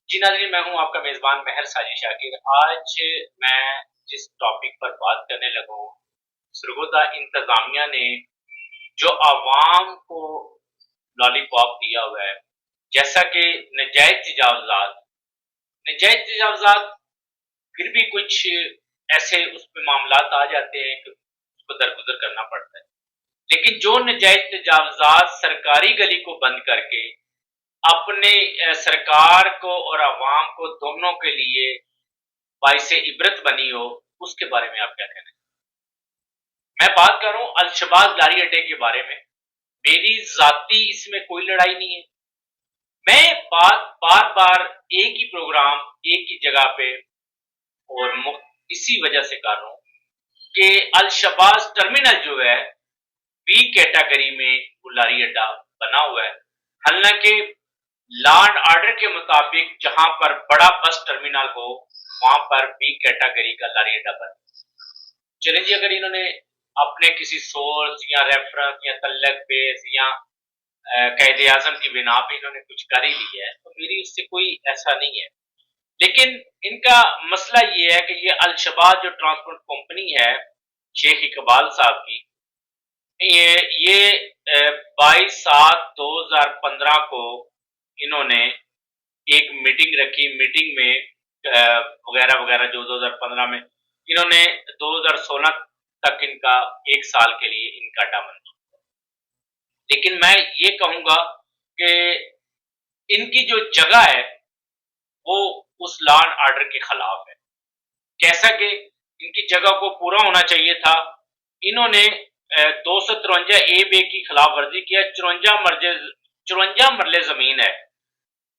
جی ناظرین، میں ہوں آپ کا میزبان مہر ساجد شاکر۔ آج میں جس ٹاپک پر بات کرنے لگا ہوں، سرگودا انتظامیہ نے جو عوام کو لالی پاپ دیا ہوا ہے، جیسا کہ نجائز تجاوزات پھر بھی کچھ ایسے اس پہ معاملات آ جاتے ہیں کہ اس کو درگزر کرنا پڑتا ہے، لیکن جو نجائز تجاوزات سرکاری گلی کو بند کر کے اپنے سرکار کو اور عوام کو دونوں کے لیے باعث عبرت بنی ہو، اس کے بارے میں آپ کیا کہنا ہے؟ میں بات کر رہا ہوں الشباز لاری اڈے کے بارے میں۔ میری ذاتی اس میں کوئی لڑائی نہیں ہے، میں بات بار بار ایک ہی پروگرام ایک ہی جگہ پہ اور اسی وجہ سے کر رہا ہوں کہ الشباز ٹرمینل جو ہے بی کیٹاگری میں وہ لاری اڈا بنا ہوا ہے، حالانکہ لا اینڈ آرڈر کے مطابق جہاں پر بڑا بس ٹرمینل ہو وہاں پر بی کیٹاگری کا لاری اڈا بنا۔ چلیں جی، اگر انہوں نے اپنے کسی سورس یا ریفرنس یا تعلق بیس یا قائد اعظم کی بنا پہ انہوں نے کچھ کر ہی لیا ہے تو میری اس سے کوئی ایسا نہیں ہے، لیکن ان کا مسئلہ یہ ہے کہ یہ الشباز جو ٹرانسپورٹ کمپنی ہے شیخ اقبال صاحب کی، یہ 22/7/2015 کو انہوں نے ایک میٹنگ رکھی، میٹنگ میں وغیرہ وغیرہ جو 2015 میں انہوں نے 2016 تک ان کا ایک سال کے لیے ان کا ڈامن، لیکن میں یہ کہوں گا کہ ان کی جو جگہ ہے وہ اس لا اینڈ آرڈر کے خلاف ہے، کیسا کہ ان کی جگہ کو پورا ہونا چاہیے تھا، انہوں نے 253 بے کی خلاف ورزی کیا۔ 54 مرلے زمین ہے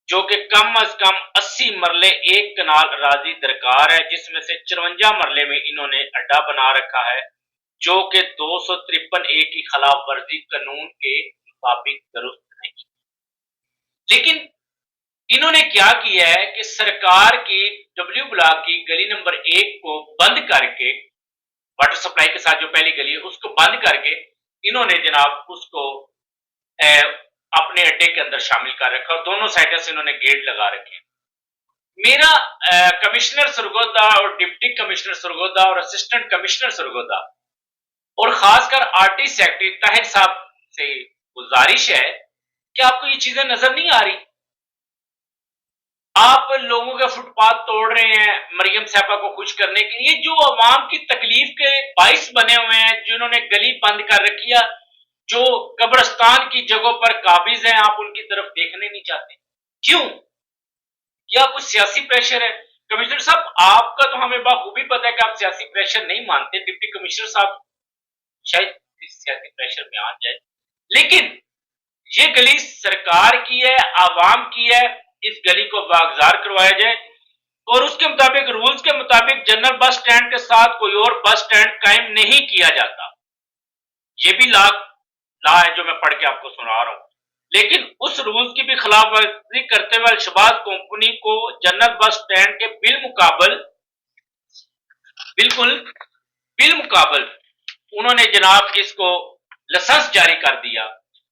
جو کہ کم از کم 80 مرلے ایک کنال اراضی درکار ہے، جس میں سے 54 مرلے میں انہوں نے اڈا بنا رکھا ہے جو کہ 253 کی خلاف ورزی قانون کے مطابق درست نہیں، لیکن انہوں نے کیا کیا ہے کہ سرکار کی ڈبلیو بلاک کی گلی نمبر 1 کو بند کر کے، واٹر سپلائی کے ساتھ جو پہلی گلی ہے اس کو بند کر کے انہوں نے جناب اس کو اپنے اڈے کے اندر شامل کر رکھا اور دونوں سائڈوں سے انہوں نے گیٹ لگا رکھے۔ میرا کمشنر سرگودا اور ڈپٹی کمشنر سرگودا اور اسسٹنٹ کمشنر سرگودا اور خاص کر آر ٹی سیکرٹری طاہر صاحب سے گزارش ہے کہ آپ کو یہ چیزیں نظر نہیں آ رہی، آپ لوگوں کے فٹ پاتھ توڑ رہے ہیں مریم صاحبہ کو خوش کرنے کے لیے، جو عوام کی تکلیف کے باعث بنے ہوئے ہیں، جنہوں نے گلی بند کر رکھی ہے، جو قبرستان کی جگہوں پر قابض ہیں، آپ ان کی طرف دیکھنے نہیں چاہتے، کیوں؟ کیا کچھ سیاسی پریشر ہے؟ کمشنر صاحب آپ کا تو ہمیں بخوبی پتہ ہے کہ آپ سیاسی پریشر نہیں مانتے، ڈپٹی کمشنر صاحب شاید سیاسی پریشر میں آ جائے، لیکن یہ گلی سرکار کی ہے، عوام کی ہے، اس گلی کو واگزار کروایا جائے اور اس کے مطابق رولز کے مطابق جنرل بس سٹینڈ کے ساتھ کوئی اور بس سٹینڈ قائم نہیں کیا جاتا، یہ بھی لا ہے جو میں پڑھ کے آپ کو سنا رہا ہوں، لیکن اس رولز کی بھی خلاف ورزی کرتے ہوئے الشباز کمپنی کو جنرل بس سٹینڈ کے بالمقابل انہوں نے جناب اس کو لائسنس جاری کر دیا۔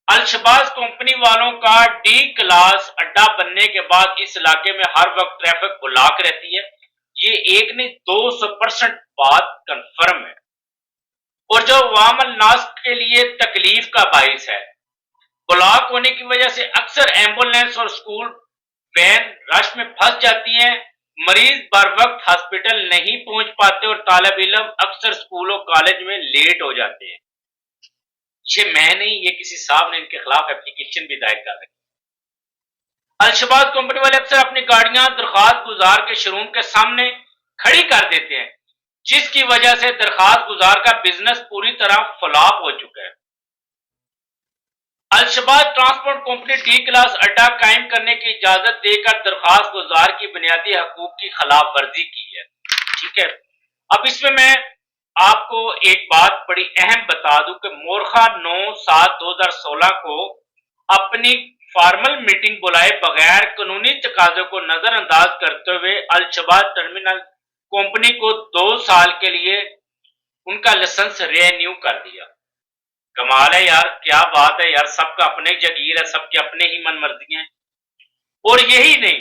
الشباز کمپنی والوں کا ڈی کلاس اڈا بننے کے بعد اس علاقے میں ہر وقت ٹریفک بلاک رہتی ہے، یہ ایک نہیں 200% بات کنفرم ہے، اور جو عوام الناس کے لیے تکلیف کا باعث ہے، بلاک ہونے کی وجہ سے اکثر ایمبولینس اور سکول وین رش میں پھنس جاتی ہیں، مریض بر وقت ہاسپٹل نہیں پہنچ پاتے اور طالب علم اکثر سکول و کالج میں لیٹ ہو جاتے ہیں۔ یہ میں نہیں، یہ کسی صاحب نے ان کے خلاف اپلیکیشن بھی دائر کر رکھی۔ الشباز کمپنی والے اکثر اپنی گاڑیاں درخواست گزار کے شو روم کے سامنے کھڑی کر دیتے ہیں، جس کی وجہ سے درخواست گزار کا بزنس پوری طرح فلاپ ہو چکا ہے۔ الشباز ٹرانسپورٹ کمپنی ڈی کلاس اڈا قائم کرنے کی اجازت دے کر درخواست گزار کی بنیادی حقوق کی خلاف ورزی کی ہے، ٹھیک ہے۔ اب اس میں آپ کو ایک بات بڑی اہم بتا دوں کہ مورخہ 9/7/2016 کو اپنی فارمل میٹنگ بلائے بغیر قانونی تقاضے کو نظر انداز کرتے ہوئے الشباز ٹرمینل کمپنی کو 2 سال کے لیے ان کا لائسنس رینیو کر دیا۔ کمال ہے یار، کیا بات ہے یار، سب کا اپنے جگیر ہے، سب کے اپنے ہی من مرضی ہیں، اور یہی نہیں